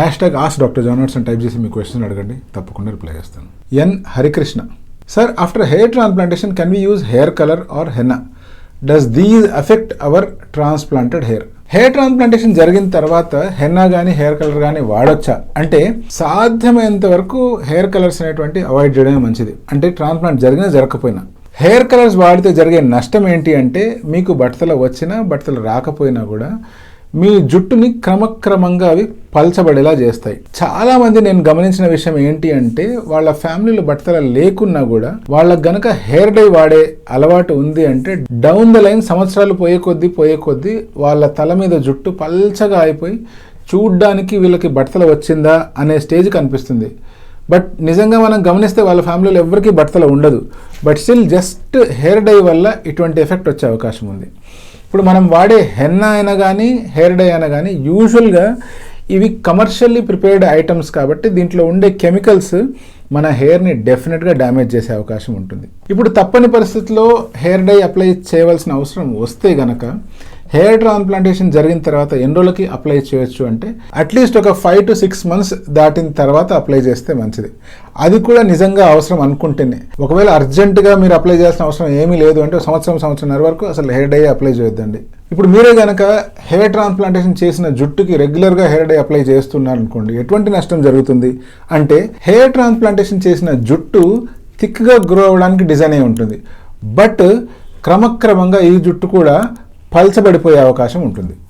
Ask doctor John Watson type చేసి మీ question అడగండి, తప్పకుండా రిప్లై చేస్తాను. N Harikrishna, sir after hair transplantation can we use hair colour or henna? Does these affect our transplanted hair? Hair transplantation జరిగిన తర్వాత henna కానీ hair colour కానీ వాడొచ్చా అంటే, సాధ్యమైనంత వరకు హెయిర్ కలర్స్ అనేటువంటి అవాయిడ్ చేయడమే మంచిది. అంటే ట్రాన్స్ప్లాంట్ జరిగినా జరగకపోయినా. హెయిర్ కలర్స్ వాడితే జరిగే నష్టం ఏంటి అంటే, మీకు బట్టతల వచ్చినా బట్టతల రాకపోయినా కూడా మీ జుట్టుని క్రమక్రమంగా అవి పల్చబడేలా చేస్తాయి. చాలామంది నేను గమనించిన విషయం ఏంటి అంటే, వాళ్ళ ఫ్యామిలీలో బట్టతల లేకున్నా కూడా వాళ్ళకి గనక హెయిర్ డై వాడే అలవాటు ఉంది అంటే, డౌన్ ద లైన్ సంవత్సరాలు పోయే కొద్దీ వాళ్ళ తల మీద జుట్టు పల్చగా అయిపోయి చూడ్డానికి వీళ్ళకి బట్టతల వచ్చిందా అనే స్టేజ్ కనిపిస్తుంది. బట్ నిజంగా మనం గమనిస్తే వాళ్ళ ఫ్యామిలీలో ఎవరికీ బట్టతల ఉండదు. But still just hair dye వల్ల ఇటువంటి ఎఫెక్ట్ వచ్చే అవకాశం ఉంది. ఇప్పుడు మనం వాడే హెన్నా అయినా కానీ హెయిర్ డై అయినా కానీ యూజువల్గా ఇవి కమర్షియల్లీ ప్రిపేర్డ్ ఐటమ్స్ కాబట్టి దీంట్లో ఉండే కెమికల్స్ మన హెయిర్ని డెఫినెట్గా డ్యామేజ్ చేసే అవకాశం ఉంటుంది. ఇప్పుడు తప్పని పరిస్థితుల్లో హెయిర్ డై అప్లై చేయవలసిన అవసరం వస్తే గనక హెయిర్ ట్రాన్స్ప్లాంటేషన్ జరిగిన తర్వాత ఎన్ని రోజులకి అప్లై చేయొచ్చు అంటే, అట్లీస్ట్ ఒక 5 to 6 months దాటిన తర్వాత అప్లై చేస్తే మంచిది. అది కూడా నిజంగా అవసరం అనుకుంటేనే. ఒకవేళ అర్జెంటుగా మీరు అప్లై చేయాల్సిన అవసరం ఏమీ లేదు అంటే సంవత్సరంన్నర వరకు అసలు హెయిర్ డై అప్లై చేయొద్దండి. ఇప్పుడు మీరే కనుక హెయిర్ ట్రాన్స్ప్లాంటేషన్ చేసిన జుట్టుకి రెగ్యులర్గా హెయిర్ డై అప్లై చేస్తున్నారు అనుకోండి, ఎటువంటి నష్టం జరుగుతుంది అంటే, హెయిర్ ట్రాన్స్ప్లాంటేషన్ చేసిన జుట్టు థిక్గా గ్రో అవ్వడానికి డిజైన్ అయి ఉంటుంది. బట్ క్రమక్రమంగా ఈ జుట్టు కూడా పల్చబడిపోయే అవకాశం ఉంటుంది.